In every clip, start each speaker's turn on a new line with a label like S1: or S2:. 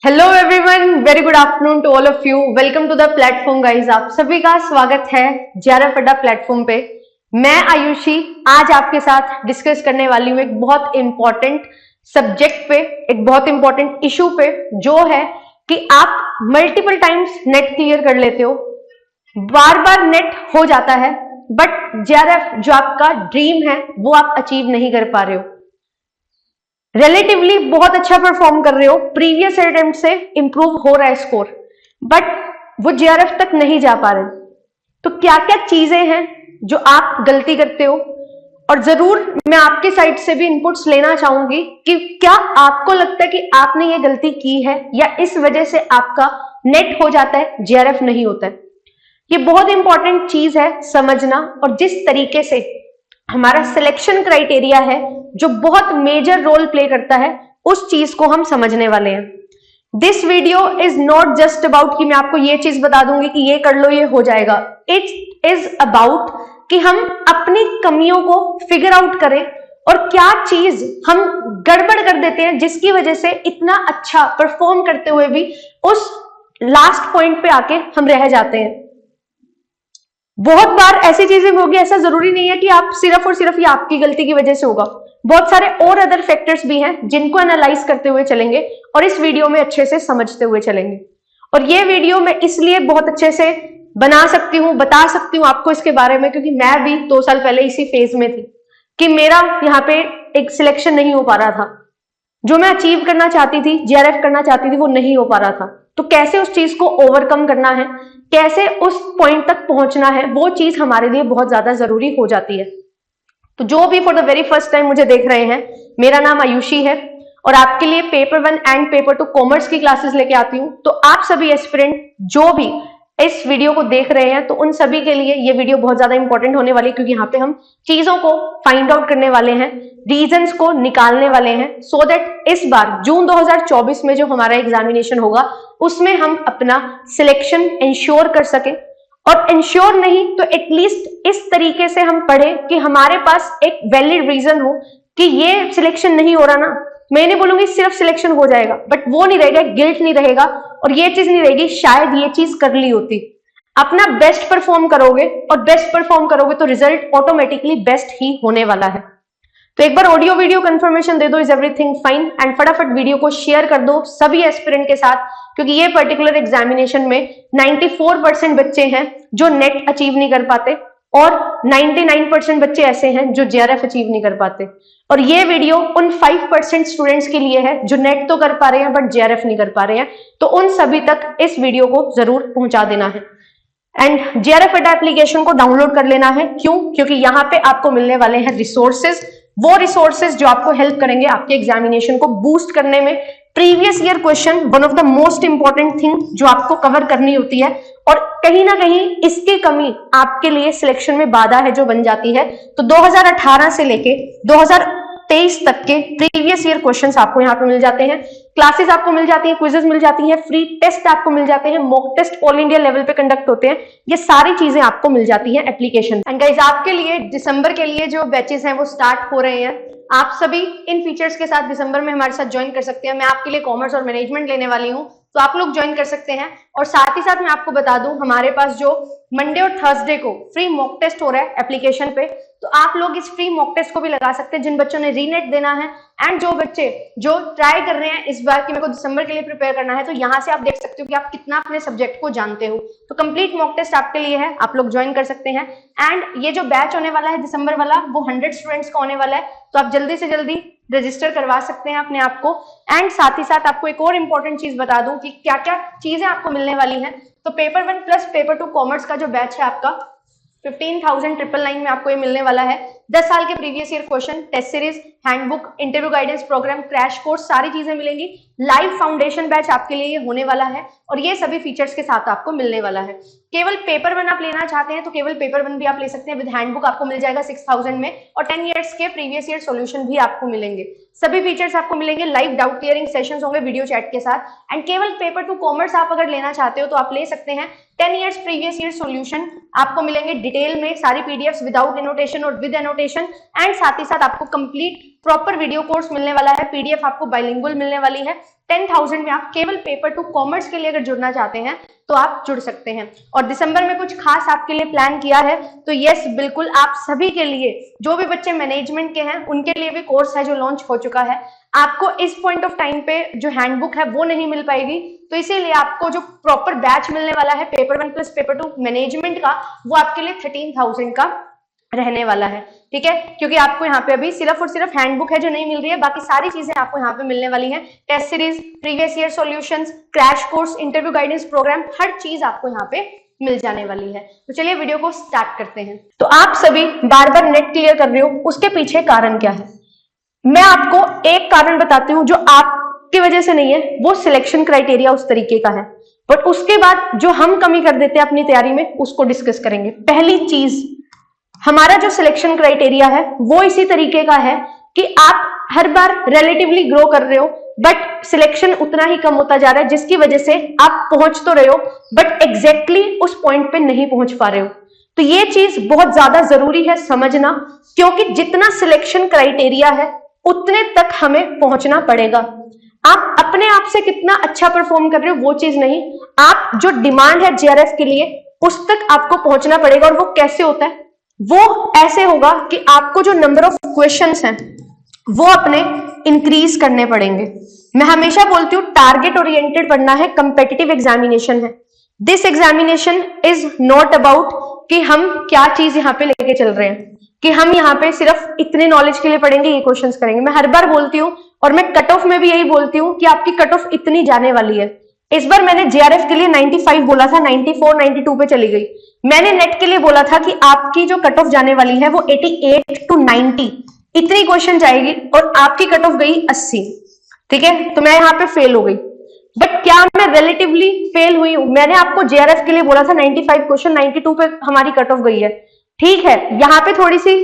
S1: Hello everyone, very good afternoon to all of you. Welcome to the platform guys. आप सभी का स्वागत है जेआरएफ अड्डा प्लेटफॉर्म पे। मैं आयुषी आज आपके साथ डिस्कस करने वाली हूँ एक बहुत इंपॉर्टेंट सब्जेक्ट पे, एक बहुत इंपॉर्टेंट इशू पे, जो है कि आप मल्टीपल टाइम्स नेट क्लियर कर लेते हो, बार बार नेट हो जाता है, बट जेआरएफ जो आपका ड्रीम है वो आप अचीव नहीं कर पा रहे हो। रिलेटिवली बहुत अच्छा परफॉर्म कर रहे हो, प्रीवियस अटेम्प्ट से इंप्रूव हो रहा है स्कोर, बट वो जेआरएफ तक नहीं जा पा रहे। तो क्या क्या चीजें हैं जो आप गलती करते हो, और जरूर मैं आपके साइड से भी इनपुट्स लेना चाहूंगी कि क्या आपको लगता है कि आपने ये गलती की है या इस वजह से आपका नेट हो जाता है, जेआरएफ नहीं होता है। ये बहुत इंपॉर्टेंट चीज है समझना, और जिस तरीके से हमारा सिलेक्शन क्राइटेरिया है जो बहुत मेजर रोल प्ले करता है, उस चीज को हम समझने वाले हैं। This video is not just about कि मैं आपको ये चीज बता दूंगी कि ये कर लो ये हो जाएगा। इट इज अबाउट कि हम अपनी कमियों को फिगर आउट करें और क्या चीज हम गड़बड़ कर देते हैं जिसकी वजह से इतना अच्छा परफॉर्म करते हुए भी उस लास्ट पॉइंट पे आके हम रह जाते हैं। बहुत बार ऐसी चीजें होगी, ऐसा जरूरी नहीं है कि आप सिर्फ और सिर्फ ये आपकी गलती की वजह से होगा, बहुत सारे और अदर फैक्टर्स भी हैं जिनको एनालाइज करते हुए चलेंगे और इस वीडियो में अच्छे से समझते हुए चलेंगे। और ये वीडियो मैं इसलिए बहुत अच्छे से बना सकती हूँ, बता सकती हूँ आपको इसके बारे में, क्योंकि मैं भी 2 साल पहले इसी फेज में थी कि मेरा यहाँ पे एक सिलेक्शन नहीं हो पा रहा था। जो मैं अचीव करना चाहती थी, जेआरएफ करना चाहती थी, वो नहीं हो पा रहा था। तो कैसे उस चीज को ओवरकम करना है, कैसे उस पॉइंट तक पहुंचना है, वो चीज हमारे लिए बहुत ज्यादा जरूरी हो जाती है। तो जो भी for the very first time मुझे देख रहे हैं, मेरा नाम आयुषी है और आपके लिए पेपर 1 एंड पेपर 2 कॉमर्स की क्लासेस लेके आती हूँ। तो आप सभी एस्पिरेंट जो भी इस वीडियो को देख रहे हैं, तो उन सभी के लिए ये वीडियो बहुत ज्यादा इंपॉर्टेंट होने वाली है, क्योंकि यहाँ पे हम चीजों को फाइंड आउट करने वाले हैं, रीजंस को निकालने वाले हैं, सो दैट इस बार जून 2024 में जो हमारा एग्जामिनेशन होगा उसमें हम अपना सिलेक्शन इंश्योर कर सके। और इंश्योर नहीं तो एटलीस्ट इस तरीके से हम पढ़े कि हमारे पास एक वैलिड रीजन हो कि ये सिलेक्शन नहीं हो रहा ना। मैं नहीं बोलूंगी सिर्फ सिलेक्शन हो जाएगा, बट वो नहीं रहेगा, गिल्ट नहीं रहेगा, और ये चीज नहीं रहेगी शायद ये चीज कर ली होती। अपना बेस्ट परफॉर्म करोगे, और बेस्ट परफॉर्म करोगे तो रिजल्ट ऑटोमेटिकली बेस्ट ही होने वाला है। तो एक बार ऑडियो वीडियो कंफर्मेशन दे दो, इज एवरीथिंग फाइन, एंड फटाफट वीडियो को शेयर कर दो सभी एस्पिरेंट के साथ, क्योंकि ये पर्टिकुलर एग्जामिनेशन में 94% बच्चे हैं जो नेट अचीव नहीं कर पाते, और 99% बच्चे ऐसे हैं जो जेआरएफ अचीव नहीं कर पाते। और ये वीडियो उन 5% स्टूडेंट्स के लिए है जो नेट तो कर पा रहे हैं बट जेआरएफ नहीं कर पा रहे हैं। तो उन सभी तक इस वीडियो को जरूर पहुंचा देना है, एंड जेआरएफ अड्डा एप्लीकेशन को डाउनलोड कर लेना है। क्यों? क्योंकि यहाँ पे आपको मिलने वाले हैं रिसोर्सेज, वो रिसोर्सेज जो आपको हेल्प करेंगे आपके एग्जामिनेशन को बूस्ट करने में। Previous year question one of the most important thing जो आपको कवर करनी होती है, और कहीं ना कहीं इसकी कमी आपके लिए सिलेक्शन में बाधा है जो बन जाती है। तो 2018 से लेके 2023 तक के प्रीवियस ईयर क्वेश्चंस आपको यहाँ पे मिल जाते हैं, क्लासेस आपको मिल जाती हैं, क्विजेस मिल जाती हैं, फ्री टेस्ट आपको मिल जाते हैं, mock test all India level पे कंडक्ट होते हैं। ये सारी चीजें आपको मिल जाती हैं एप्लीकेशन। एंड गाइस, आपके लिए दिसंबर के लिए जो बैचेस हैं वो स्टार्ट हो रहे हैं। आप सभी इन फीचर्स के साथ दिसंबर में हमारे साथ ज्वाइन कर सकते हैं। मैं आपके लिए कॉमर्स और मैनेजमेंट लेने वाली हूँ, तो आप लोग ज्वाइन कर सकते हैं। और साथ ही साथ मैं आपको बता दूं, हमारे पास जो मंडे और थर्सडे को फ्री मॉक टेस्ट हो रहा है एप्लीकेशन पे, तो आप लोग इस फ्री मॉक टेस्ट को भी लगा सकते हैं जिन बच्चों ने रीनेट देना है, एंड जो बच्चे जो ट्राई कर रहे हैं इस बार कि मेरे को दिसंबर के लिए प्रिपेयर करना है, तो यहाँ से आप देख सकते हो कि आप कितना अपने सब्जेक्ट को जानते हो। तो कंप्लीट मॉक टेस्ट आपके लिए है, आप लोग ज्वाइन कर सकते हैं। एंड ये जो बैच होने वाला है दिसंबर वाला, वो 100 स्टूडेंट्स का होने वाला है, तो आप जल्दी से जल्दी रजिस्टर करवा सकते हैं अपने आप को। एंड साथ ही साथ आपको एक और इंपॉर्टेंट चीज बता दूं कि क्या क्या चीजें आपको मिलने वाली हैं। तो पेपर 1 प्लस पेपर 2 कॉमर्स का जो बैच है आपका 15,999 में आपको ये मिलने वाला है। 10 साल के previous year question, test series, handbook, interview guidance program, crash course, सारी चीजें मिलेंगी। लाइव फाउंडेशन बैच आपके लिए ये होने वाला है, और ये सभी फीचर्स के साथ आपको मिलने वाला है। केवल पेपर 1 आप लेना चाहते हैं तो केवल पेपर 1 भी आप ले सकते हैं, विद हैंडबुक आपको मिल जाएगा 6,000 में, और 10 ईयर्स के प्रीवियस ईयर सॉल्यूशन भी आपको मिलेंगे। सभी फीचर्स आपको मिलेंगे, लाइव डाउट क्लियरिंग सेशंस होंगे वीडियो चैट के साथ। एंड केवल पेपर टू कॉमर्स आप अगर लेना चाहते हो तो आप ले सकते हैं। 10 इयर्स प्रीवियस ईयर सॉल्यूशन आपको मिलेंगे डिटेल में, सारी पीडीएफ्स विदाउट एनोटेशन और विद एनोटेशन। एंड साथ ही साथ आपको कंप्लीट प्रॉपर वीडियो कोर्स मिलने वाला है, पीडीएफ आपको बाइलिंगुअल मिलने वाली है। 10,000 में आप केवल पेपर टू कॉमर्स के लिए अगर जुड़ना चाहते हैं तो आप जुड़ सकते हैं। और दिसंबर में कुछ खास आपके लिए प्लान किया है, तो यस बिल्कुल आप सभी के लिए, जो भी बच्चे मैनेजमेंट के हैं उनके लिए भी कोर्स है जो लॉन्च हो चुका है। आपको इस पॉइंट ऑफ टाइम पे जो हैंडबुक है वो नहीं मिल पाएगी, तो इसीलिए आपको जो प्रॉपर बैच मिलने वाला है पेपर 1 प्लस पेपर 2 मैनेजमेंट का, वो आपके लिए 13,000 का रहने वाला है। ठीक है, क्योंकि आपको यहाँ पे अभी सिर्फ और सिर्फ हैंडबुक है जो नहीं मिल रही है, बाकी सारी चीजें आपको यहाँ पे मिलने वाली हैं। Test series, previous year solutions, crash course, interview guidance program, हर चीज आपको यहाँ पे मिल जाने वाली है। तो चलिए वीडियो को स्टार्ट करते हैं। तो आप सभी बार बार नेट क्लियर कर रहे हो, उसके पीछे कारण क्या है? मैं आपको एक कारण बताती हूँ जो आपकी वजह से नहीं है, वो सिलेक्शन क्राइटेरिया उस तरीके का है, बट उसके बाद जो हम कमी कर देते हैं अपनी तैयारी में उसको डिस्कस करेंगे। पहली चीज, हमारा जो सिलेक्शन क्राइटेरिया है वो इसी तरीके का है कि आप हर बार रिलेटिवली ग्रो कर रहे हो, बट सिलेक्शन उतना ही कम होता जा रहा है, जिसकी वजह से आप पहुंच तो रहे हो बट एग्जैक्टली उस पॉइंट पे नहीं पहुंच पा रहे हो। तो ये चीज बहुत ज्यादा जरूरी है समझना, क्योंकि जितना सिलेक्शन क्राइटेरिया है उतने तक हमें पहुंचना पड़ेगा। आप अपने आप से कितना अच्छा परफॉर्म कर रहे हो वो चीज नहीं, आप जो डिमांड है जेआरएफ के लिए उस तक आपको पहुंचना पड़ेगा। और वो कैसे होता है? वो ऐसे होगा कि आपको जो नंबर ऑफ क्वेश्चंस हैं वो अपने इंक्रीज करने पड़ेंगे। मैं हमेशा बोलती हूँ टारगेट ओरिएंटेड पढ़ना है, कंपेटिटिव एग्जामिनेशन है। This examination is not about कि हम क्या चीज यहाँ पे लेके चल रहे हैं, कि हम यहाँ पे सिर्फ इतने नॉलेज के लिए पढ़ेंगे, ये क्वेश्चंस करेंगे। मैं हर बार बोलती हूँ और मैं कट ऑफ में भी यही बोलती हूँ कि आपकी कट ऑफ इतनी जाने वाली है। इस बार मैंने जेआरएफ के लिए 95 बोला था, 94 92 पे चली गई। मैंने नेट के लिए बोला था कि आपकी जो कट ऑफ जाने वाली है वो 88 to 90 इतनी क्वेश्चन जाएगी, और आपकी कट ऑफ गई 80। ठीक है, तो मैं यहाँ पे फेल हो गई, बट क्या मैं रिलेटिवली फेल हुई हूं? मैंने आपको जेआरएफ के लिए बोला था 95 क्वेश्चन, 92 पे हमारी कट ऑफ गई है। ठीक है, यहाँ पे थोड़ी सी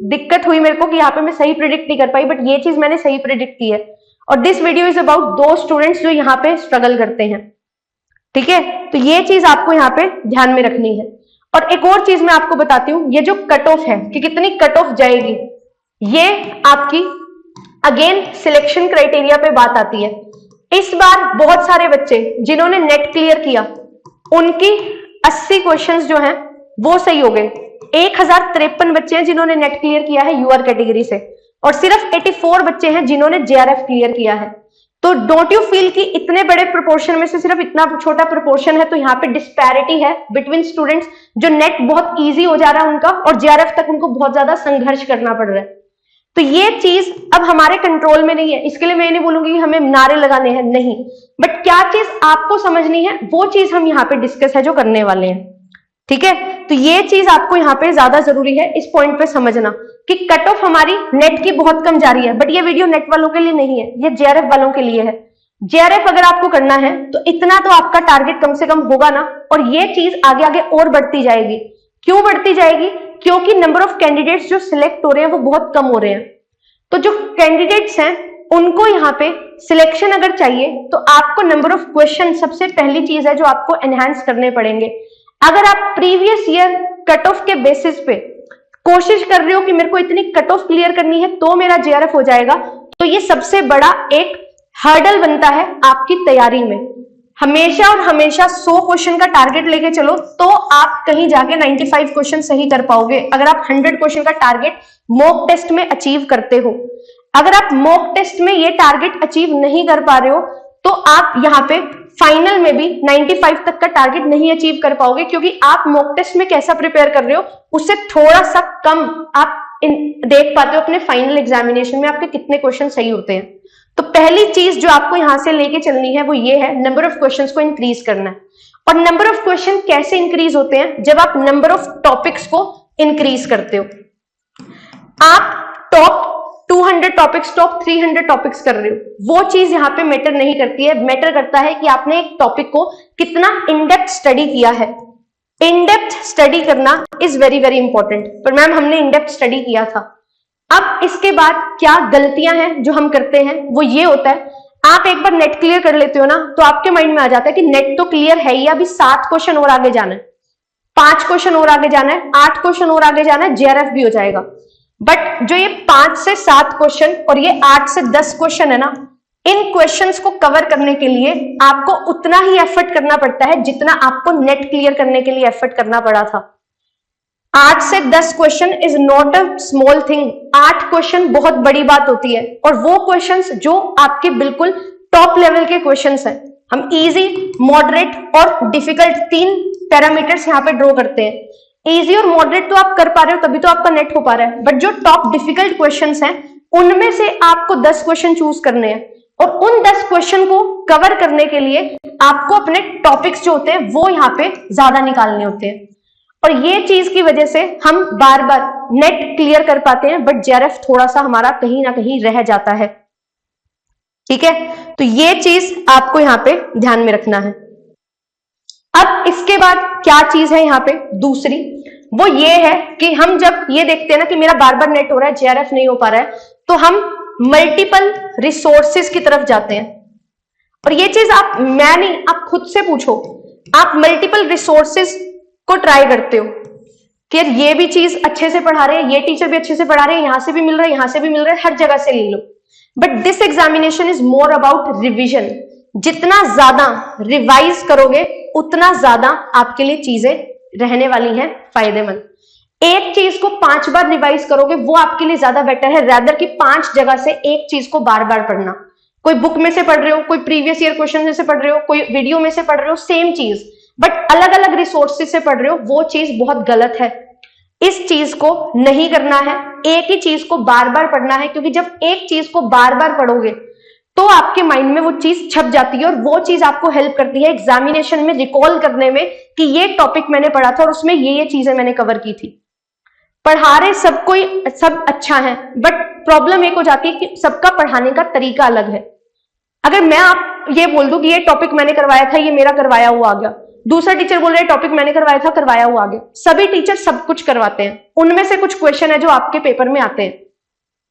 S1: दिक्कत हुई मेरे को कि यहाँ पे मैं सही प्रिडिक्ट नहीं कर पाई, बट ये चीज मैंने सही प्रिडिक्ट की है। और दिस वीडियो इज अबाउट दो स्टूडेंट्स जो यहाँ पे स्ट्रगल करते हैं। ठीक है, तो ये चीज आपको यहाँ पे ध्यान में रखनी है। और एक और चीज मैं आपको बताती हूँ, ये जो कट ऑफ है कि कितनी कट ऑफ जाएगी, ये आपकी अगेन सिलेक्शन क्राइटेरिया पे बात आती है। इस बार बहुत सारे बच्चे जिन्होंने नेट क्लियर किया उनकी 80 क्वेश्चंस जो हैं वो सही हो गए। 1053 बच्चे हैं जिन्होंने नेट क्लियर किया है यूआर कैटेगरी से, और सिर्फ 84 बच्चे हैं जिन्होंने जेआरएफ क्लियर किया है। तो डोंट यू फील कि इतने बड़े प्रोपोर्शन में से सिर्फ इतना छोटा प्रोपोर्शन है, तो यहाँ पे डिस्पैरिटी है बिटवीन स्टूडेंट्स, जो नेट बहुत इजी हो जा रहा है उनका और जेआरएफ तक उनको बहुत ज्यादा संघर्ष करना पड़ रहा है। तो ये चीज अब हमारे कंट्रोल में नहीं है। इसके लिए मैं नहीं बोलूंगी कि हमें नारे लगाने हैं, नहीं, बट क्या चीज आपको समझनी है वो चीज हम यहाँ पे डिस्कस है जो करने वाले हैं। ठीक है, तो ये चीज आपको यहाँ पे ज्यादा जरूरी है इस पॉइंट पे समझना कि कट ऑफ हमारी नेट की बहुत कम जा रही है, बट ये वीडियो नेट वालों के लिए नहीं है, ये जेआरएफ वालों के लिए है। जेआरएफ अगर आपको करना है तो इतना तो आपका टारगेट कम से कम होगा ना, और ये चीज आगे आगे और बढ़ती जाएगी। क्यों बढ़ती जाएगी? क्योंकि नंबर ऑफ कैंडिडेट्स जो सिलेक्ट हो रहे हैं वो बहुत कम हो रहे हैं। तो जो कैंडिडेट्स हैं उनको यहाँ पे सिलेक्शन अगर चाहिए तो आपको नंबर ऑफ क्वेश्चन सबसे पहली चीज है जो आपको एनहांस करने पड़ेंगे। अगर आप प्रीवियस ईयर कट ऑफ के बेसिस पे कोशिश कर रहे हो कि मेरे को इतनी कट ऑफ क्लियर करनी है तो मेरा जेआरएफ हो जाएगा, तो ये सबसे बड़ा एक हर्डल बनता है आपकी तैयारी में। हमेशा और हमेशा 100 क्वेश्चन का टारगेट लेके चलो तो आप कहीं जाके 95 क्वेश्चन सही कर पाओगे। अगर आप 100 क्वेश्चन का टारगेट मॉक टेस्ट में अचीव करते हो, अगर आप मॉक टेस्ट में ये टारगेट अचीव नहीं कर पा रहे हो तो आप यहाँ पे फाइनल में भी 95 तक का टारगेट नहीं अचीव कर पाओगे, क्योंकि आप मॉक टेस्ट में कैसा प्रिपेयर कर रहे हो उससे थोड़ा सा कम आप देख पाते हो अपने फाइनल एग्जामिनेशन में आपके कितने क्वेश्चन सही होते हैं। तो पहली चीज जो आपको यहां से लेके चलनी है वो ये है, नंबर ऑफ क्वेश्चंस को इंक्रीज करना है। और नंबर ऑफ क्वेश्चन कैसे इंक्रीज होते हैं? जब आप नंबर ऑफ टॉपिक्स को इंक्रीज करते हो। आप टॉप 200 टॉपिक्स, टॉप 300 टॉपिक्स कर रहे हो, वो चीज यहाँ पे मैटर नहीं करती है। मैटर करता है कि आपने एक टॉपिक को कितना इन डेप्थ स्टडी किया है। इन डेप्थ स्टडी करना इज वेरी वेरी इंपॉर्टेंट। पर मैम हमने इन डेप्थ स्टडी किया था, अब इसके बाद क्या गलतियां हैं जो हम करते हैं, वो ये होता है, आप एक बार नेट क्लियर कर लेते हो ना, तो आपके माइंड में आ जाता है कि नेट तो क्लियर है ही, अभी 7 क्वेश्चन और आगे जाना है, 5 क्वेश्चन और आगे जाना है, 8 क्वेश्चन और आगे जाना है, जेआरएफ भी हो जाएगा। बट जो ये 5 से 7 क्वेश्चन और ये 8 से 10 क्वेश्चन है ना, इन क्वेश्चंस को कवर करने के लिए आपको उतना ही एफर्ट करना पड़ता है जितना आपको नेट क्लियर करने के लिए एफर्ट करना पड़ा था। 8 से 10 question is not a small thing. 8 question बहुत बड़ी बात होती है, और वो क्वेश्चंस जो आपके बिल्कुल टॉप लेवल के क्वेश्चंस हैं। हम इजी, मॉडरेट और डिफिकल्ट 3 पैरामीटर्स यहाँ पे ड्रॉ करते हैं। इजी और मॉडरेट तो आप कर पा रहे हो, तभी तो आपका नेट हो पा रहा है, बट जो टॉप डिफिकल्ट क्वेश्चंस हैं उनमें से आपको 10 क्वेश्चन चूज करने हैं, और उन 10 क्वेश्चन को कवर करने के लिए आपको अपने टॉपिक्स जो होते हैं वो यहाँ पे ज्यादा निकालने होते हैं। और ये चीज की वजह से हम बार बार नेट क्लियर कर पाते हैं, बट जेआरएफ थोड़ा सा हमारा कहीं ना कहीं रह जाता है। ठीक है, तो ये चीज आपको यहाँ पे ध्यान में रखना है। अब इसके बाद क्या चीज है यहाँ पे दूसरी, वो ये है कि हम जब ये देखते हैं ना कि मेरा बार बार नेट हो रहा है, जेआरएफ नहीं हो पा रहा है, तो हम मल्टीपल रिसोर्सेज की तरफ जाते हैं। और ये चीज आप, मैं नहीं, आप खुद से पूछो, आप मल्टीपल रिसोर्सेज को ट्राई करते हो कि यार ये भी चीज अच्छे से पढ़ा रहे हैं, ये टीचर भी अच्छे से पढ़ा रहे हैं, यहां से भी मिल रहा है, यहां से भी मिल रहा है, हर जगह से ले लो। But this examination is more about revision. जितना ज्यादा रिवाइज करोगे उतना ज्यादा आपके लिए चीजें रहने वाली हैं फायदेमंद। एक चीज को 5 बार रिवाइज करोगे वो आपके लिए ज्यादा बेटर है, रैदर कि 5 जगह से एक चीज को बार बार पढ़ना। कोई बुक में से पढ़ रहे हो, कोई प्रीवियस ईयर क्वेश्चन में से पढ़ रहे हो, कोई वीडियो में से पढ़ रहे हो, सेम चीज, बट अलग अलग रिसोर्सेज से पढ़ रहे हो, वो चीज बहुत गलत है। इस चीज को नहीं करना है, एक ही चीज को बार बार पढ़ना है, क्योंकि जब एक चीज को बार बार पढ़ोगे तो आपके माइंड में वो चीज छप जाती है, और वो चीज आपको हेल्प करती है एग्जामिनेशन में रिकॉल करने में कि ये टॉपिक मैंने पढ़ा था और उसमें ये चीजें मैंने कवर की थी। पढ़ा रहे सब अच्छा है, बट प्रॉब्लम एक हो जाती है कि सबका पढ़ाने का तरीका अलग है। अगर मैं आप ये बोल दूं कि ये टॉपिक मैंने करवाया था, ये मेरा करवाया हुआ आ गया, दूसरा टीचर बोल रहे टॉपिक मैंने करवाया था, करवाया हुआ आ गया। सभी टीचर सब कुछ करवाते हैं, उनमें से कुछ क्वेश्चन है जो आपके पेपर में आते हैं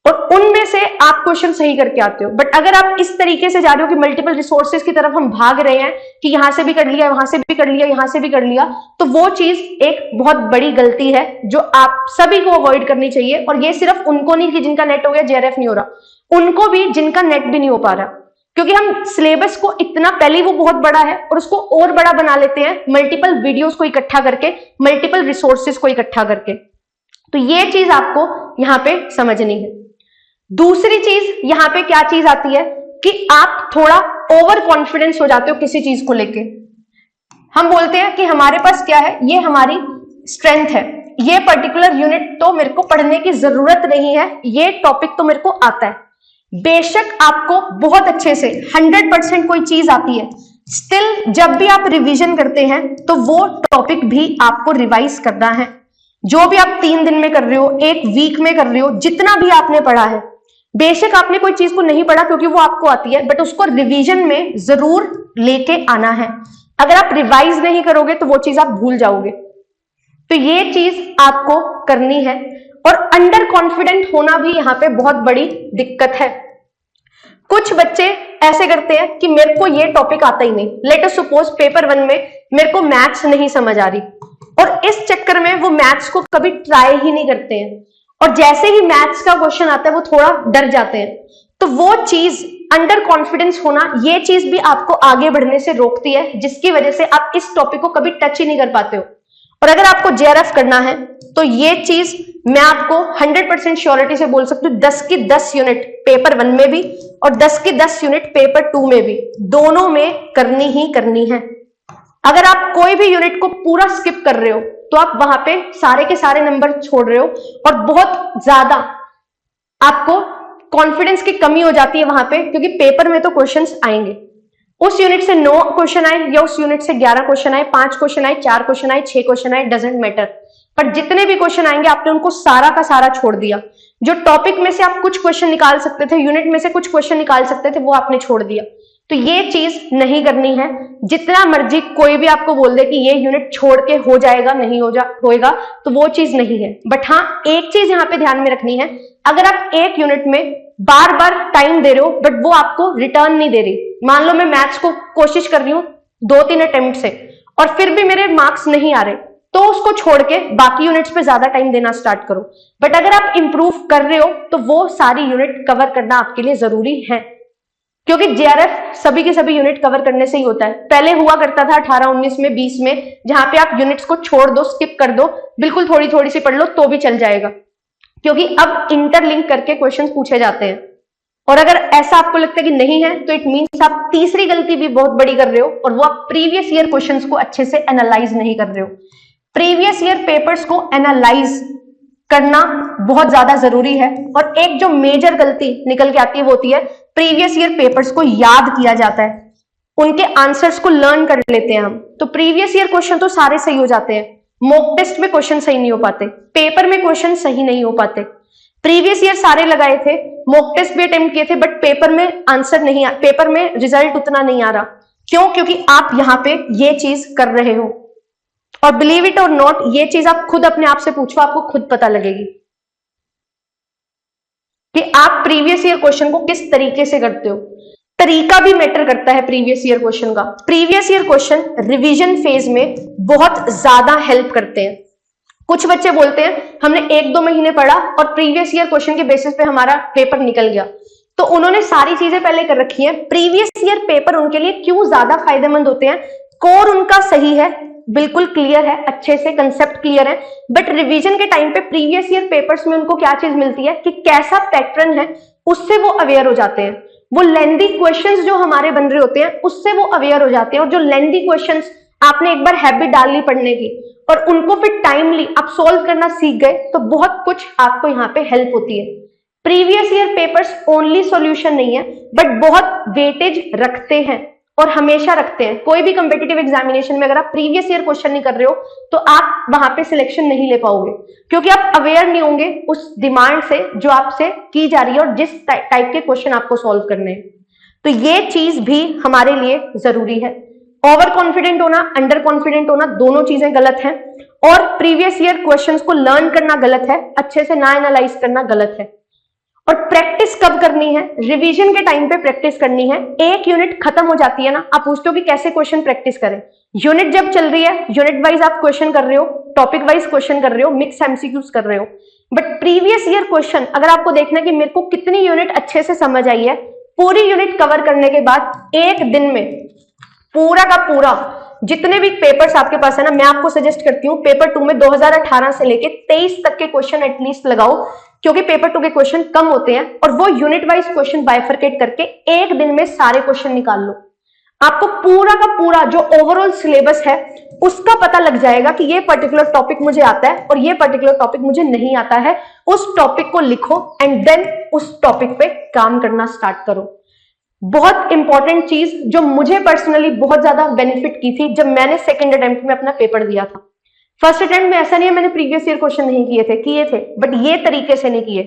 S1: और उनमें से आप क्वेश्चन सही करके आते हो। बट अगर आप इस तरीके से जा रहे हो कि मल्टीपल रिसोर्सेज की तरफ हम भाग रहे हैं कि यहां से भी कर लिया, वहां से भी कर लिया, यहां से भी कर लिया, तो वो चीज एक बहुत बड़ी गलती है जो आप सभी को अवॉइड करनी चाहिए। और ये सिर्फ उनको नहीं कि जिनका नेट हो गया जेआरएफ नहीं हो रहा, उनको भी जिनका नेट भी नहीं हो पा रहा, क्योंकि हम सिलेबस को इतना, पहले वो बहुत बड़ा है और उसको और बड़ा बना लेते हैं मल्टीपल वीडियोस को इकट्ठा करके, मल्टीपल रिसोर्सेज को इकट्ठा करके। तो ये चीज आपको यहां पे समझनी है। दूसरी चीज यहां पे क्या चीज आती है कि आप थोड़ा ओवर कॉन्फिडेंस हो जाते हो किसी चीज को लेके। हम बोलते हैं कि हमारे पास क्या है, ये हमारी स्ट्रेंथ है, ये पर्टिकुलर यूनिट तो मेरे को पढ़ने की जरूरत नहीं है, ये टॉपिक तो मेरे को आता है। बेशक आपको बहुत अच्छे से 100% कोई चीज आती है, स्टिल जब भी आप रिवीजन करते हैं तो वो टॉपिक भी आपको रिवाइज करना है। जो भी आप 3 दिन में कर रहे हो, 1 वीक में कर रहे हो, जितना भी आपने पढ़ा है, बेशक आपने कोई चीज को नहीं पढ़ा क्योंकि वो आपको आती है, बट उसको रिवीजन में जरूर लेके आना है। अगर आप रिवाइज नहीं करोगे तो वो चीज आप भूल जाओगे। तो ये चीज आपको करनी है। और अंडर कॉन्फिडेंट होना भी यहाँ पे बहुत बड़ी दिक्कत है। कुछ बच्चे ऐसे करते हैं कि मेरे को ये टॉपिक आता ही नहीं, लेट अस सपोज पेपर 1 में मेरे को मैथ्स नहीं समझ आ रही, और इस चक्कर में वो मैथ्स को कभी ट्राई ही नहीं करते हैं, और जैसे ही मैथ्स का क्वेश्चन आता है वो थोड़ा डर जाते हैं। तो वो चीज, अंडर कॉन्फिडेंस होना, ये चीज भी आपको आगे बढ़ने से रोकती है, जिसकी वजह से आप इस टॉपिक को कभी टच ही नहीं कर पाते हो। और अगर आपको जेआरएफ करना है तो ये चीज मैं आपको 100% श्योरिटी से बोल सकती हूँ, 10 की 10 यूनिट पेपर 1 में भी और 10 की 10 यूनिट पेपर 2 में भी, दोनों में करनी ही करनी है। अगर आप कोई भी यूनिट को पूरा स्किप कर रहे हो तो आप वहां पे सारे के सारे नंबर छोड़ रहे हो, और बहुत ज्यादा आपको कॉन्फिडेंस की कमी हो जाती है वहां पे, क्योंकि पेपर में तो क्वेश्चंस आएंगे। उस यूनिट से 9 क्वेश्चन आए या उस यूनिट से 11 क्वेश्चन आए, 5 क्वेश्चन आए, 4 क्वेश्चन आए, 6 क्वेश्चन आए, डजंट मैटर, पर जितने भी क्वेश्चन आएंगे आपने उनको सारा का सारा छोड़ दिया। जो टॉपिक में से आप कुछ क्वेश्चन निकाल सकते थे, यूनिट में से कुछ क्वेश्चन निकाल सकते थे, वो आपने छोड़ दिया। तो ये चीज नहीं करनी है। जितना मर्जी कोई भी आपको बोल दे कि ये यूनिट छोड़ के हो जाएगा, नहीं होएगा, तो वो चीज नहीं है। बट हाँ, एक चीज यहाँ पे ध्यान में रखनी है, अगर आप एक यूनिट में बार बार टाइम दे रहे हो बट वो आपको रिटर्न नहीं दे रही, मान लो मैं मैथ्स को कोशिश कर रही हूँ 2-3 अटेम्प्ट से और फिर भी मेरे मार्क्स नहीं आ रहे, तो उसको छोड़ के बाकी यूनिट्स पे ज्यादा टाइम देना स्टार्ट करो। बट अगर आप इंप्रूव कर रहे हो तो वो सारी यूनिट कवर करना आपके लिए जरूरी है, क्योंकि जेआरएफ सभी के सभी यूनिट कवर करने से ही होता है। पहले हुआ करता था 18-19 में, 20 में, जहां पे आप यूनिट्स को छोड़ दो, स्किप कर दो, बिल्कुल थोड़ी थोड़ी सी पढ़ लो तो भी चल जाएगा, क्योंकि अब इंटरलिंक करके क्वेश्चन पूछे जाते हैं। और अगर ऐसा आपको लगता है कि नहीं है तो इट मीन्स आप तीसरी गलती भी बहुत बड़ी कर रहे हो, और वो आप प्रीवियस ईयर क्वेश्चंस को अच्छे से एनालाइज नहीं कर रहे हो। प्रीवियस ईयर पेपर्स को एनालाइज करना बहुत ज्यादा जरूरी है, और एक जो मेजर गलती निकल के आती है वो होती है प्रीवियस ईयर पेपर्स को याद किया जाता है, उनके आंसर्स को लर्न कर लेते हैं हम, तो प्रीवियस ईयर क्वेश्चन तो सारे सही हो जाते हैं, मॉक टेस्ट में क्वेश्चन सही नहीं हो पाते, पेपर में क्वेश्चन सही नहीं हो पाते। प्रीवियस ईयर सारे लगाए थे, मॉक टेस्ट भी अटेम्प्ट किए थे, बट पेपर में आंसर नहीं आ, पेपर में रिजल्ट उतना नहीं आ रहा। क्यों? क्योंकि आप यहां पे ये चीज कर रहे हो, और बिलीव इट और नॉट, ये चीज आप खुद अपने आप से पूछो, आपको खुद पता लगेगी कि आप प्रीवियस ईयर क्वेश्चन को किस तरीके से करते हो। तरीका भी मैटर करता है प्रीवियस ईयर क्वेश्चन का। Previous year question revision phase में बहुत ज्यादा हेल्प करते हैं। कुछ बच्चे बोलते हैं हमने 1-2 महीने पढ़ा और प्रीवियस ईयर क्वेश्चन के बेसिस पे हमारा पेपर निकल गया, तो उन्होंने सारी चीजें पहले कर रखी है। प्रीवियस ईयर पेपर उनके लिए क्यों ज्यादा फायदेमंद होते हैं? कोर उनका सही है, बिल्कुल क्लियर है, अच्छे से कंसेप्ट क्लियर है, बट रिवीजन के टाइम पे प्रीवियस ईयर पेपर्स में उनको क्या चीज मिलती है कि कैसा पैटर्न है, उससे वो अवेयर हो जाते हैं। वो लेंदी क्वेश्चंस जो हमारे बन रहे होते हैं उससे वो अवेयर हो जाते हैं, और जो लेंदी क्वेश्चंस आपने एक बार हैबिट डाल ली पढ़ने की और उनको फिर टाइमली आप सोल्व करना सीख गए, तो बहुत कुछ आपको यहाँ पे हेल्प होती है। Previous year papers only solution नहीं है, बट बहुत वेटेज रखते हैं और हमेशा रखते हैं। कोई भी कॉम्पिटिटिव एग्जामिनेशन में अगर आप प्रीवियस ईयर क्वेश्चन नहीं कर रहे हो तो आप वहां पे सिलेक्शन नहीं ले पाओगे, क्योंकि आप अवेयर नहीं होंगे उस डिमांड से जो आपसे की जा रही है और जिस टाइप के क्वेश्चन आपको सॉल्व करने हैं। तो ये चीज भी हमारे लिए जरूरी है। ओवर कॉन्फिडेंट होना, अंडर कॉन्फिडेंट होना, दोनों चीजें गलत हैं, और प्रीवियस ईयर क्वेश्चंस को लर्न करना गलत है, अच्छे से ना एनालाइज करना गलत है। और प्रैक्टिस कब करनी है? रिवीजन के टाइम पे प्रैक्टिस करनी है। एक यूनिट खत्म हो जाती है ना, आप पूछते हो कि कैसे क्वेश्चन प्रैक्टिस करें। यूनिट जब चल रही है, यूनिट वाइज आप क्वेश्चन कर रहे हो, टॉपिक वाइज क्वेश्चन कर रहे हो, मिक्स एमसीक्यूज कर रहे हो, बट प्रीवियस ईयर क्वेश्चन अगर आपको देखना है कि मेरे को कितनी यूनिट अच्छे से समझ आई है, पूरी यूनिट कवर करने के बाद एक दिन में पूरा का पूरा जितने भी पेपर्स आपके पास है ना, मैं आपको सजेस्ट करती हूँ पेपर 2 में 2018 से लेके 23 तक के क्वेश्चन एटलीस्ट लगाओ, क्योंकि पेपर 2 के क्वेश्चन कम होते हैं, और वो यूनिट वाइज क्वेश्चन बाइफरकेट करके एक दिन में सारे क्वेश्चन निकाल लो। आपको पूरा का पूरा जो ओवरऑल सिलेबस है उसका पता लग जाएगा कि ये पर्टिकुलर टॉपिक मुझे आता है और ये पर्टिकुलर टॉपिक मुझे नहीं आता है। उस टॉपिक को लिखो एंड देन उस टॉपिक पे काम करना स्टार्ट करो। बहुत इंपॉर्टेंट चीज जो मुझे पर्सनली बहुत ज्यादा बेनिफिट की थी जब मैंने सेकंड अटेम्प्ट में अपना पेपर दिया था। फर्स्ट अटेम्प्ट में ऐसा नहीं है मैंने प्रीवियस ईयर क्वेश्चन नहीं किए थे, बट ये तरीके से नहीं किए।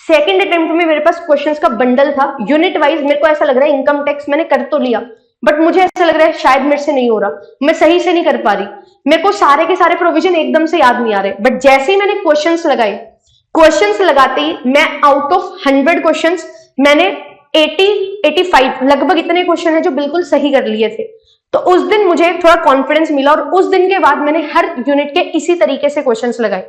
S1: सेकंड अटेम्प्ट में मेरे पास क्वेश्चंस का बंडल था, यूनिट वाइज मेरे को ऐसा लग रहा है इनकम टैक्स मैंने कर तो लिया, बट मुझे ऐसा लग रहा है शायद मेरे से नहीं हो रहा, मैं सही से नहीं कर पा रही, मेरे को सारे के सारे प्रोविजन एकदम से याद नहीं आ रहे। बट जैसे ही मैंने क्वेश्चंस लगाए, क्वेश्चंस लगाते ही मैं आउट ऑफ 100 क्वेश्चंस मैंने 85 लगभग इतने क्वेश्चन है जो बिल्कुल सही कर लिए थे। तो उस दिन मुझे थोड़ा कॉन्फिडेंस मिला, और उस दिन के बाद मैंने हर यूनिट के इसी तरीके से क्वेश्चंस लगाए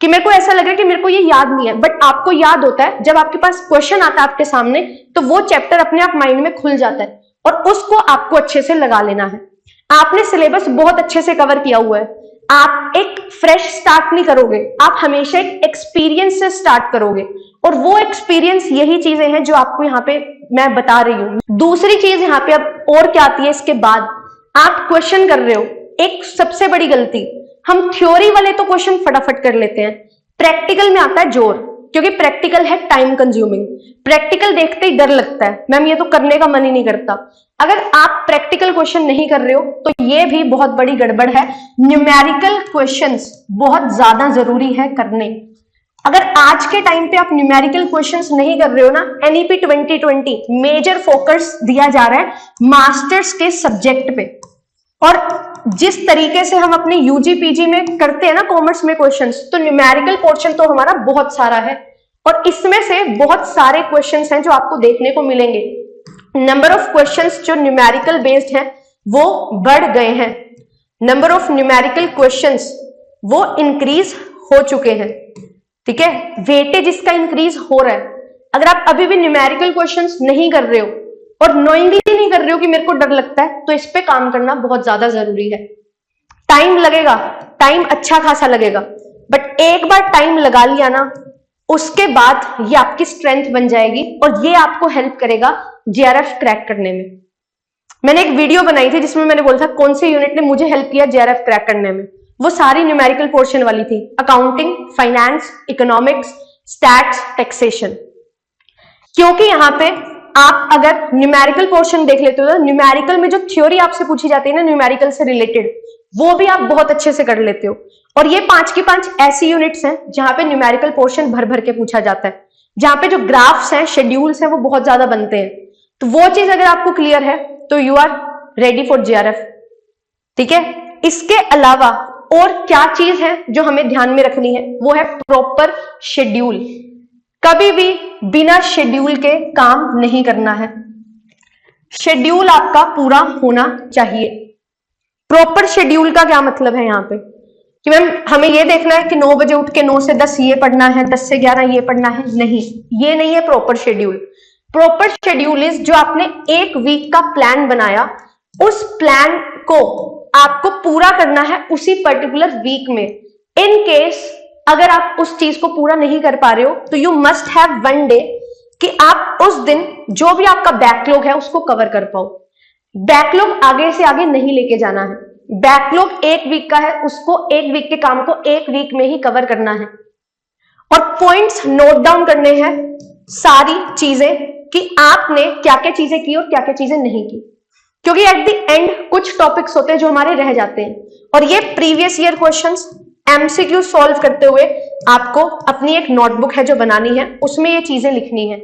S1: कि मेरे को ऐसा लगा कि मेरे को ये याद नहीं है, बट आपको याद होता है जब आपके पास क्वेश्चन आता है आपके सामने, तो वो चैप्टर अपने आप माइंड में खुल जाता है और उसको आपको अच्छे से लगा लेना है। आपने सिलेबस बहुत अच्छे से कवर किया हुआ है, आप एक फ्रेश स्टार्ट नहीं करोगे, आप हमेशा एक एक्सपीरियंस से स्टार्ट करोगे, और वो एक्सपीरियंस यही चीजें हैं जो आपको यहाँ पे मैं बता रही हूँ। दूसरी चीज यहाँ पे अब और क्या आती है, इसके बाद आप क्वेश्चन कर रहे हो, एक सबसे बड़ी गलती, हम थ्योरी वाले तो क्वेश्चन फटाफट कर लेते हैं, प्रैक्टिकल में आता है जोर, क्योंकि प्रैक्टिकल है टाइम कंज्यूमिंग। प्रैक्टिकल देखते ही डर लगता है, मैम ये तो करने का मन ही नहीं करता। अगर आप प्रैक्टिकल क्वेश्चन नहीं कर रहे हो तो ये भी बहुत बड़ी गड़बड़ है। न्यूमेरिकल क्वेश्चंस बहुत ज्यादा जरूरी है करने। अगर आज के टाइम पे आप न्यूमेरिकल क्वेश्चंस नहीं कर रहे हो ना, एनईपी 2020 मेजर फोकस दिया जा रहा है मास्टर्स के सब्जेक्ट पे, और जिस तरीके से हम अपने यूजी पीजी में करते हैं ना कॉमर्स में क्वेश्चंस, तो न्यूमेरिकल पोर्शन तो हमारा बहुत सारा है। और इसमें से बहुत सारे क्वेश्चंस हैं जो आपको देखने को मिलेंगे। नंबर ऑफ क्वेश्चंस जो न्यूमेरिकल बेस्ड हैं वो बढ़ गए हैं, नंबर ऑफ न्यूमेरिकल क्वेश्चंस वो इंक्रीज हो चुके हैं, ठीक है, वेटेज इसका इंक्रीज हो रहा है। अगर आप अभी भी न्यूमेरिकल क्वेश्चंस नहीं कर रहे हो और नोइंगली नहीं कर रहे हो कि मेरे को डर लगता है, तो इस पे काम करना बहुत ज्यादा जरूरी है। टाइम लगेगा, टाइम अच्छा खासा लगेगा, बट एक बार टाइम लगा लिया ना, उसके बाद ये आपकी स्ट्रेंथ बन जाएगी और ये आपको हेल्प करेगा जेआरएफ क्रैक करने में। मैंने एक वीडियो बनाई थी जिसमें मैंने बोला था कौन से यूनिट ने मुझे हेल्प किया जेआरएफ क्रैक करने में। वो सारी न्यूमेरिकल पोर्शन वाली थी, accounting, finance, economics, stats, taxation. क्योंकि यहाँ पे आप अगर न्यूमेरिकल पोर्शन देख लेते हो, न्यूमेरिकल में जो थ्योरी आपसे पूछी जाती है ना न्यूमेरिकल से रिलेटेड, वो भी आप बहुत अच्छे से कर लेते हो। और ये 5 की 5 ऐसी यूनिट्स हैं जहां पे न्यूमेरिकल पोर्शन भर भर के पूछा जाता है, जहां पे जो ग्राफ्स हैं, शेड्यूल्स हैं, वो बहुत ज्यादा बनते हैं। तो वो चीज अगर आपको क्लियर है तो you are ready for JRF, ठीक है। इसके अलावा और क्या चीज है जो हमें ध्यान में रखनी है, वो है प्रॉपर शेड्यूल। कभी भी बिना शेड्यूल के काम नहीं करना है, शेड्यूल आपका पूरा होना चाहिए। प्रॉपर शेड्यूल का क्या मतलब है यहाँ पे कि मैम हमें ये देखना है कि 9 बजे उठ के 9 से 10 ये पढ़ना है, 10 से 11 ये पढ़ना है, नहीं, ये नहीं है proper schedule. Proper schedule is जो आपने एक वीक का प्लान बनाया, उस प्लान को आपको पूरा करना है उसी पर्टिकुलर वीक में। इन केस अगर आप उस चीज को पूरा नहीं कर पा रहे हो तो you must have one day कि आप उस दिन जो भी आपका बैकलॉग है उसको कवर कर पाओ। बैकलॉग आगे से आगे नहीं लेके जाना है, बैकलॉग एक वीक का है, उसको एक वीक के काम को एक वीक में ही कवर करना है। और पॉइंट्स नोट डाउन करने हैं, सारी चीजें कि आपने क्या क्या चीजें की और क्या क्या चीजें नहीं की, क्योंकि एट द एंड कुछ टॉपिक्स होते हैं जो हमारे रह जाते हैं। और ये previous year questions MCQ solve करते हुए आपको अपनी एक नोटबुक है जो बनानी है, उसमें ये चीजें लिखनी है।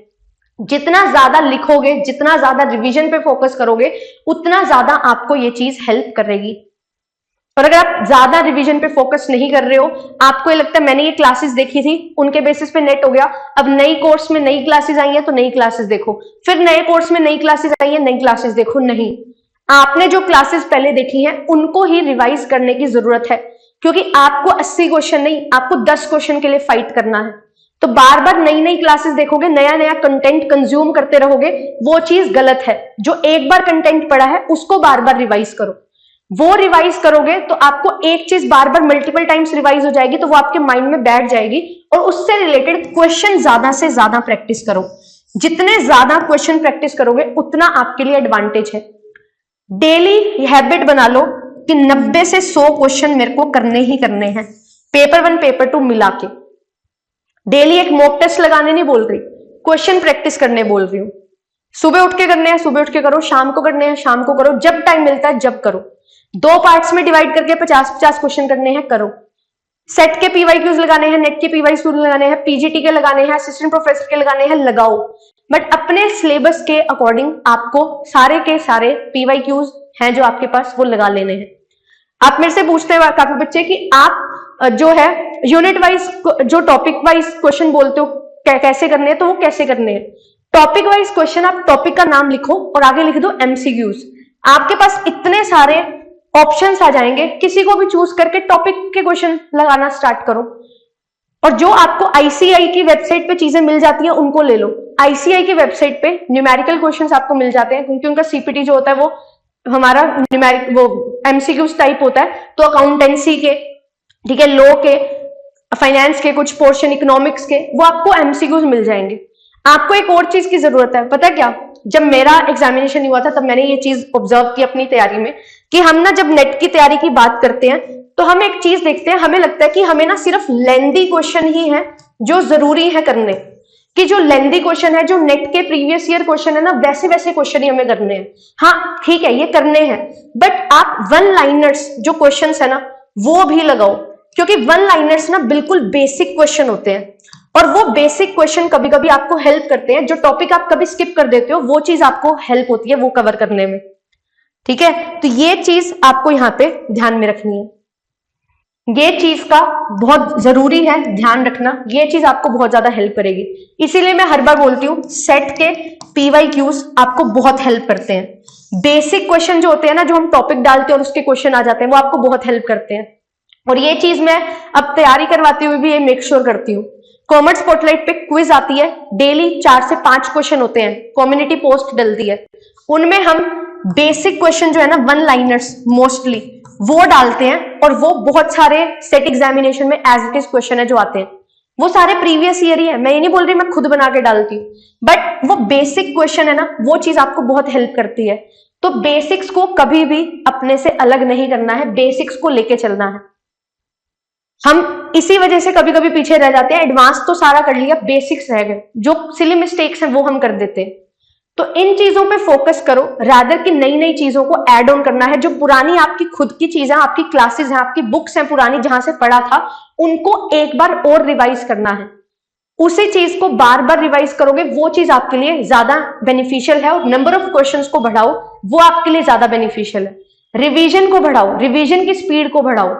S1: जितना ज्यादा लिखोगे, जितना ज्यादा रिवीजन पे फोकस करोगे, उतना ज्यादा आपको ये चीज हेल्प करेगी। और अगर आप ज्यादा रिवीजन पे फोकस नहीं कर रहे हो, आपको ये लगता है मैंने ये क्लासेस देखी थी, उनके बेसिस पे नेट हो गया, अब नई कोर्स में नई क्लासेस आई है तो नई क्लासेस देखो, फिर नए कोर्स में नई क्लासेस आई है नई क्लासेस देखो, नहीं, आपने जो क्लासेस पहले देखी हैं उनको ही रिवाइज करने की जरूरत है। क्योंकि आपको 80 क्वेश्चन नहीं, आपको 10 क्वेश्चन के लिए फाइट करना है। तो बार बार नई नई क्लासेस देखोगे, नया नया कंटेंट कंज्यूम करते रहोगे, वो चीज गलत है। जो एक बार कंटेंट पढ़ा है उसको बार बार रिवाइज करो। वो रिवाइज करोगे तो आपको एक चीज बार बार मल्टीपल टाइम्स रिवाइज हो जाएगी, तो वो आपके माइंड में बैठ जाएगी। और उससे रिलेटेड क्वेश्चन ज्यादा से ज्यादा प्रैक्टिस करो। जितने ज्यादा क्वेश्चन प्रैक्टिस करोगे उतना आपके लिए एडवांटेज है। डेली हैबिट बना लो कि 90 से 100 क्वेश्चन मेरे को करने ही करने हैं, पेपर 1 पेपर 2 मिला के। डेली एक मॉक टेस्ट लगाने नहीं बोल रही, क्वेश्चन प्रैक्टिस करने बोल रही हूं। सुबह उठ के करने हैं, सुबह उठ के करो, शाम को करने हैं, शाम को करो, जब टाइम मिलता है जब करो। 2 पार्ट्स में डिवाइड करके 50-50 क्वेश्चन करने हैं, करो। सेट के पीवाईक्यूज लगाने हैं, नेट के पीवाईक्यूज लगाने हैं, पीजीटी के लगाने हैं, असिस्टेंट प्रोफेसर के लगाने हैं, लगाओ। बट अपने सिलेबस के अकॉर्डिंग आपको सारे के सारे पीवाईक्यूज हैं जो आपके पास वो लगा लेने हैं। आप मेरे से पूछते हैं काफी बच्चे कि आप जो है यूनिट वाइज जो टॉपिक वाइज क्वेश्चन बोलते हो कैसे करने हैं, तो वो कैसे करने हैं। टॉपिक वाइज क्वेश्चन, आप टॉपिक का नाम लिखो और आगे लिख दो एमसीक्यूज। आपके पास इतने सारे ऑप्शंस आ जाएंगे, किसी को भी चूज करके टॉपिक के क्वेश्चन लगाना स्टार्ट करो। और जो आपको आईसीआई की वेबसाइट पे चीजें मिल जाती हैं उनको ले लो। आईसीआई की वेबसाइट पे न्यूमेरिकल क्वेश्चंस आपको मिल जाते हैं, क्योंकि उनका सीपीटी जो होता है वो हमारा न्यूमेरिक वो एमसीक्यूज टाइप होता है। तो अकाउंटेंसी के, ठीक है, लॉ के, फाइनेंस के, कुछ पोर्शन इकोनॉमिक्स के, वो आपको एमसीक्यूज मिल जाएंगे। आपको एक और चीज की जरूरत है, पता है क्या? जब मेरा एग्जामिनेशन हुआ था तब मैंने ये चीज ऑब्जर्व की अपनी तैयारी में कि हम ना जब नेट की तैयारी की बात करते हैं तो हम एक चीज देखते हैं, हमें लगता है कि हमें ना सिर्फ लेंदी क्वेश्चन ही है जो जरूरी है करने, कि जो लेंदी क्वेश्चन है, जो नेट के प्रीवियस ईयर क्वेश्चन है ना, वैसे वैसे क्वेश्चन ही हमें करने हैं। हाँ ठीक है, ये करने हैं, बट आप 1 लाइनर्स जो क्वेश्चन है ना वो भी लगाओ, क्योंकि 1 लाइनर्स ना बिल्कुल बेसिक क्वेश्चन होते हैं और वो बेसिक क्वेश्चन कभी कभी आपको हेल्प करते हैं। जो टॉपिक आप कभी स्किप कर देते हो वो चीज आपको हेल्प होती है वो कवर करने में, ठीक है। तो ये चीज आपको यहाँ पे ध्यान में रखनी है। ये चीज का बहुत जरूरी है ध्यान रखना, ये चीज आपको बहुत ज्यादा हेल्प करेगी। इसीलिए मैं हर बार बोलती हूँ सेट के PYQs आपको बहुत हेल्प करते हैं। बेसिक क्वेश्चन जो होते हैं ना, जो हम टॉपिक डालते हैं और उसके क्वेश्चन आ जाते हैं, वो आपको बहुत हेल्प करते हैं। और ये चीज मैं अब तैयारी करवाते हुए भी ये मेक श्योर करती हूँ। कॉमर्स स्पॉटलाइट पे क्विज आती है, डेली 4 से 5 क्वेश्चन होते हैं, कम्युनिटी पोस्ट डलती है, उनमें हम बेसिक क्वेश्चन जो है ना, 1 लाइनर्स मोस्टली वो डालते हैं। और वो बहुत सारे सेट एग्जामिनेशन में एज इट इज क्वेश्चन है जो आते हैं, वो सारे प्रीवियस ईयर ही है। मैं ये नहीं बोल रही मैं खुद बना के डालती हूँ, बट वो बेसिक क्वेश्चन है ना, वो चीज आपको बहुत हेल्प करती है। तो बेसिक्स को कभी भी अपने से अलग नहीं करना है, बेसिक्स को लेके चलना है। हम इसी वजह से कभी कभी पीछे रह जाते हैं, एडवांस तो सारा कर लिया, बेसिक्स रह गए, जो सिली मिस्टेक्स हैं वो हम कर देते हैं। तो इन चीजों पे फोकस करो, रादर की नई नई चीजों को ऐड ऑन करना है। जो पुरानी आपकी खुद की चीजें, आपकी क्लासेस हैं, आपकी बुक्स हैं पुरानी जहां से पढ़ा था, उनको एक बार और रिवाइज करना है। उसी चीज को बार बार रिवाइज करोगे, वो चीज आपके लिए ज्यादा बेनिफिशियल है। और नंबर ऑफ क्वेश्चंस को बढ़ाओ, वो आपके लिए ज्यादा बेनिफिशियल है। रिवीजन को बढ़ाओ, रिवीजन की स्पीड को बढ़ाओ।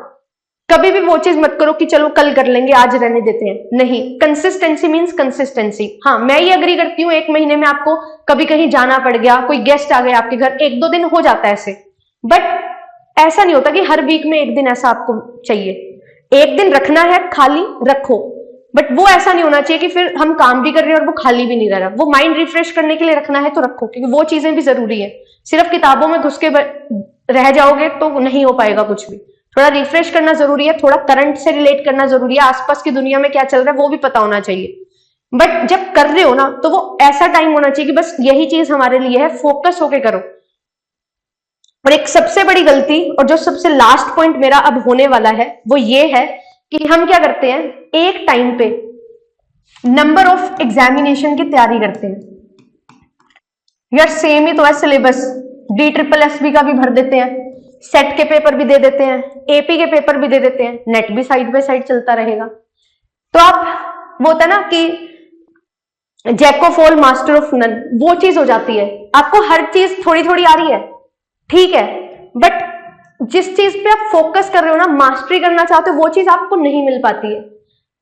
S1: कभी भी वो चीज मत करो कि चलो कल कर लेंगे, आज रहने देते हैं, नहीं। Consistency means consistency. हाँ, मैं ये अग्री करती हूँ, 1 महीने में आपको कभी कहीं जाना पड़ गया, कोई गेस्ट आ गया आपके घर, 1-2 दिन हो जाता है ऐसे, बट ऐसा नहीं होता कि हर वीक में 1 दिन ऐसा आपको चाहिए। 1 दिन रखना है खाली, रखो, बट वो ऐसा नहीं होना चाहिए कि फिर हम काम भी कर रहे हैं और वो खाली भी नहीं रह रहा। वो माइंड रिफ्रेश करने के लिए रखना है तो रखो, क्योंकि वो चीजें भी जरूरी है। सिर्फ किताबों में घुस के रह जाओगे तो नहीं हो पाएगा कुछ भी। थोड़ा रिफ्रेश करना जरूरी है, थोड़ा करंट से रिलेट करना जरूरी है, आसपास की दुनिया में क्या चल रहा है वो भी पता होना चाहिए। बट जब कर रहे हो ना, तो वो ऐसा टाइम होना चाहिए कि बस यही चीज हमारे लिए है, फोकस होके करो। और एक सबसे बड़ी गलती, और जो सबसे लास्ट पॉइंट मेरा अब होने वाला है, वो ये है कि हम क्या करते हैं, एक टाइम पे नंबर ऑफ एग्जामिनेशन की तैयारी करते हैं। यार सेम ही तो है सिलेबस, DSSS का भी भर देते हैं, सेट के पेपर भी दे देते हैं, AP के पेपर भी दे देते हैं, नेट भी साइड बाय साइड चलता रहेगा। तो आप, वो होता है ना कि jack of all master of none, वो चीज हो जाती है। आपको हर चीज थोड़ी थोड़ी आ रही है, ठीक है, बट जिस चीज पे आप फोकस कर रहे हो ना, मास्टरी करना चाहते हो, वो चीज आपको नहीं मिल पाती है।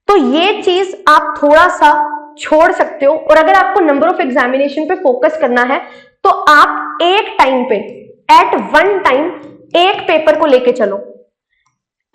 S1: तो ये चीज आप थोड़ा सा छोड़ सकते हो। और अगर आपको नंबर ऑफ एग्जामिनेशन पे फोकस करना है, तो आप एक टाइम पे, एट वन टाइम, एक पेपर को लेके चलो।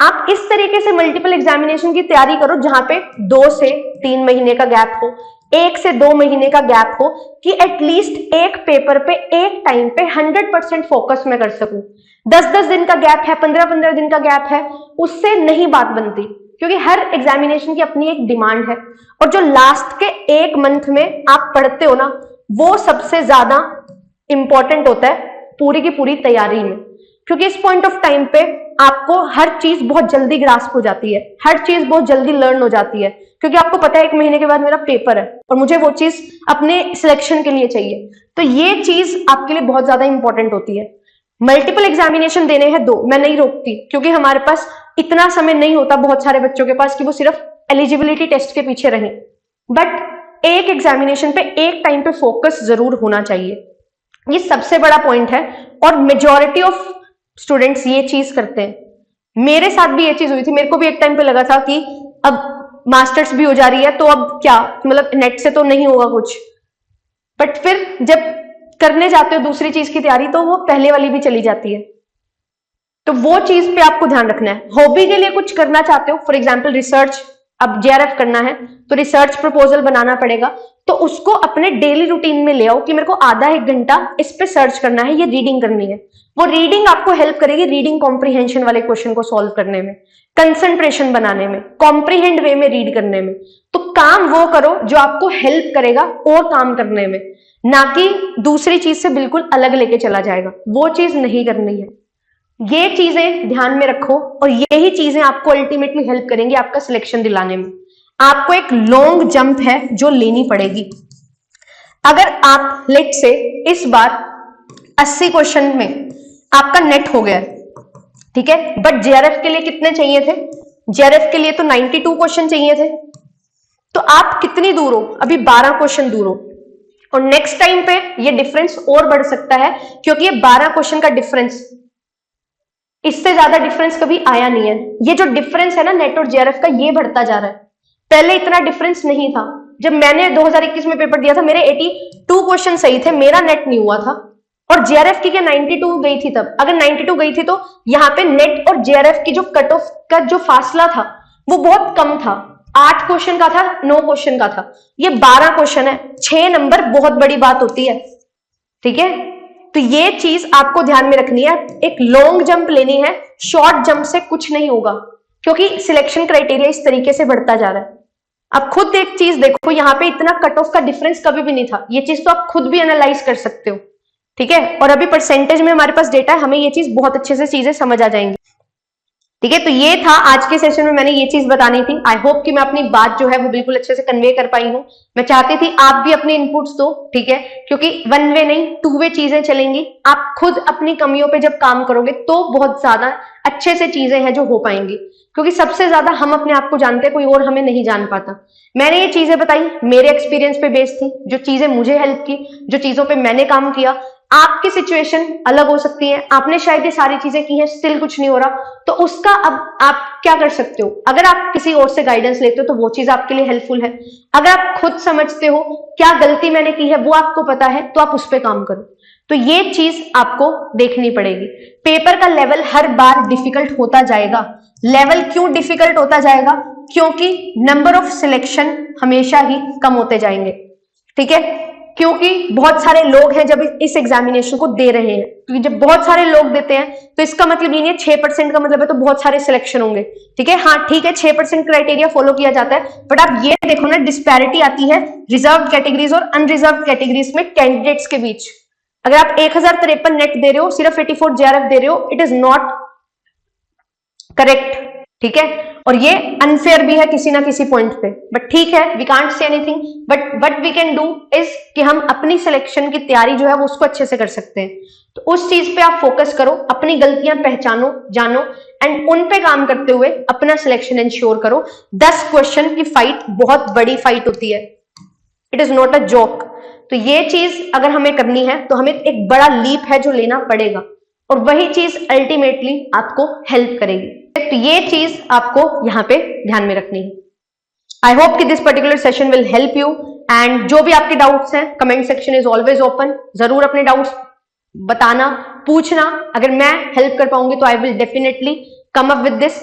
S1: आप इस तरीके से मल्टीपल एग्जामिनेशन की तैयारी करो जहां पे 2 से 3 महीने का गैप हो, 1 से 2 महीने का गैप हो, कि एटलीस्ट एक पेपर पे एक टाइम पे 100% फोकस में कर सकूं। 10-10 दिन का गैप है, 15-15 दिन का गैप है, उससे नहीं बात बनती, क्योंकि हर एग्जामिनेशन की अपनी एक डिमांड है। और जो लास्ट के 1 मंथ में आप पढ़ते हो ना, वो सबसे ज्यादा इंपॉर्टेंट होता है पूरी की पूरी तैयारी में। क्योंकि इस पॉइंट ऑफ टाइम पे आपको हर चीज बहुत जल्दी ग्रास्प हो जाती है, हर चीज बहुत जल्दी लर्न हो जाती है, क्योंकि आपको पता है 1 महीने के बाद मेरा पेपर है और मुझे वो चीज अपने सिलेक्शन के लिए चाहिए। तो ये चीज आपके लिए बहुत ज्यादा इंपॉर्टेंट होती है। मल्टीपल एग्जामिनेशन देने हैं 2, मैं नहीं रोकती, क्योंकि हमारे पास इतना समय नहीं होता बहुत सारे बच्चों के पास कि वो सिर्फ एलिजिबिलिटी टेस्ट के पीछे रहें। बट एक एग्जामिनेशन पे एक टाइम पे फोकस जरूर होना चाहिए, ये सबसे बड़ा पॉइंट है। और मेजॉरिटी ऑफ स्टूडेंट्स ये चीज करते हैं। मेरे साथ भी ये चीज हुई थी, मेरे को भी एक टाइम पे लगा था कि अब मास्टर्स भी हो जा रही है तो अब क्या, मतलब नेट से तो नहीं होगा कुछ। बट फिर जब करने जाते हो दूसरी चीज की तैयारी, तो वो पहले वाली भी चली जाती है। तो वो चीज पे आपको ध्यान रखना है। हॉबी के लिए कुछ करना चाहते हो, फॉर एग्जाम्पल रिसर्च, अब JRF करना है तो रिसर्च प्रपोजल बनाना पड़ेगा, तो उसको अपने डेली रूटीन में ले आओ कि मेरे को आधा 1 घंटा इस पे सर्च करना है, ये रीडिंग करनी है। वो रीडिंग आपको हेल्प करेगी रीडिंग कॉम्प्रीहेंशन वाले क्वेश्चन को सॉल्व करने में, कंसंट्रेशन बनाने में, कॉम्प्रीहेंड वे में रीड करने में। तो काम वो करो जो आपको हेल्प करेगा और काम करने में, ना कि दूसरी चीज से बिल्कुल अलग लेके चला जाएगा, वो चीज नहीं करनी है। ये चीजें ध्यान में रखो, और यही चीजें आपको अल्टीमेटली हेल्प करेंगी आपका सिलेक्शन दिलाने में। आपको एक लॉन्ग जंप है जो लेनी पड़ेगी। अगर आप लेट से इस बार 80 क्वेश्चन में आपका नेट हो गया, ठीक है, बट JRF के लिए कितने चाहिए थे? JRF के लिए तो 92 क्वेश्चन चाहिए थे। तो आप कितनी दूर हो? अभी 12 क्वेश्चन दूर हो। और नेक्स्ट टाइम पे ये डिफरेंस और बढ़ सकता है, क्योंकि ये 12 क्वेश्चन का डिफरेंस इससे ज्यादा डिफरेंस कभी आया नहीं है। ये जो डिफरेंस है ना नेट और जेआरएफ का, ये बढ़ता जा रहा है। पहले इतना डिफरेंस नहीं था। जब मैंने 2021 में पेपर दिया था, मेरे 82 क्वेश्चन सही थे, मेरा नेट नहीं हुआ था। और जेआरएफ की क्या 92 गई थी तब। अगर 92 गई थी तो यहाँ पे नेट और जेआरएफ की जो कट ऑफ का जो फासला था वो बहुत कम था। 8 क्वेश्चन का था, 9 क्वेश्चन का था, ये 12 क्वेश्चन है। 6 नंबर बहुत बड़ी बात होती है, ठीक है। तो ये चीज आपको ध्यान में रखनी है। एक लॉन्ग जंप लेनी है, शॉर्ट जंप से कुछ नहीं होगा, क्योंकि सिलेक्शन क्राइटेरिया इस तरीके से बढ़ता जा रहा है। आप खुद एक चीज देखो, यहाँ पे इतना कट ऑफ का डिफरेंस कभी भी नहीं था। ये चीज तो आप खुद भी एनालाइज कर सकते हो, ठीक है। और अभी परसेंटेज में हमारे पास डेटा है, हमें ये चीज बहुत अच्छे से चीजें समझ आ जाएंगी, ठीक है। तो ये था आज के सेशन में, मैंने ये चीज बतानी थी। आई होप कि मैं अपनी बात जो है वो बिल्कुल अच्छे से कन्वे कर पाई हूँ। मैं चाहती थी आप भी अपने इनपुट्स दो, ठीक है, क्योंकि वन वे नहीं 2 वे चीजें चलेंगी। आप खुद अपनी कमियों पे जब काम करोगे तो बहुत ज्यादा अच्छे से चीजें हैं जो हो पाएंगी, क्योंकि सबसे ज्यादा हम अपने आप को जानते हैं, कोई और हमें नहीं जान पाता। मैंने ये चीजें बताई, मेरे एक्सपीरियंस पे बेस्ड थी, जो चीजें मुझे हेल्प की, जो चीजों पे मैंने काम किया। आपकी सिचुएशन अलग हो सकती है, आपने शायद ये सारी चीजें की हैं, स्टिल कुछ नहीं हो रहा, तो उसका अब आप क्या कर सकते हो। अगर आप किसी और से गाइडेंस लेते हो तो वो चीज आपके लिए हेल्पफुल है। अगर आप खुद समझते हो क्या गलती मैंने की है, वो आपको पता है, तो आप उस पर काम करो। तो ये चीज आपको देखनी पड़ेगी। पेपर का लेवल हर बार डिफिकल्ट होता जाएगा। लेवल क्यों डिफिकल्ट होता जाएगा? क्योंकि नंबर ऑफ सिलेक्शन हमेशा ही कम होते जाएंगे, ठीक है। क्योंकि बहुत सारे लोग हैं जब इस एग्जामिनेशन को दे रहे हैं, क्योंकि जब बहुत सारे लोग देते हैं तो इसका मतलब ये नहीं है 6% का मतलब है तो बहुत सारे सिलेक्शन होंगे, ठीक है। हाँ ठीक है, 6% क्राइटेरिया फॉलो किया जाता है, बट आप ये देखो ना, डिस्पैरिटी आती है रिजर्व कैटेगरीज और अनरिजर्व कैटेगरीज में कैंडिडेट्स के बीच। अगर आप 1053 नेट दे रहे हो, सिर्फ 84 जेआरएफ दे रहे हो, इट इज नॉट करेक्ट, ठीक है। और ये अनफेयर भी है किसी ना किसी पॉइंट पे, बट ठीक है, we can't say anything, but what we can do is कि हम अपनी सिलेक्शन की तैयारी जो है वो उसको अच्छे से कर सकते हैं। तो उस चीज पे आप फोकस करो, अपनी गलतियां पहचानो, जानो, एंड उन पे काम करते हुए अपना सिलेक्शन इंश्योर करो। 10 क्वेश्चन की फाइट बहुत बड़ी फाइट होती है, it is not a joke. तो ये चीज अगर हमें करनी है तो हमें एक बड़ा लीप है जो लेना पड़ेगा, और वही चीज अल्टीमेटली आपको हेल्प करेगी। तो ये चीज आपको यहां पे ध्यान में रखनी है। आई होप कि this particular session will help you, and जो भी आपके डाउट्स हैं, comment section is always open. जरूर अपने डाउट्स बताना, पूछना। अगर मैं हेल्प कर पाऊंगी तो I will definitely come up with this.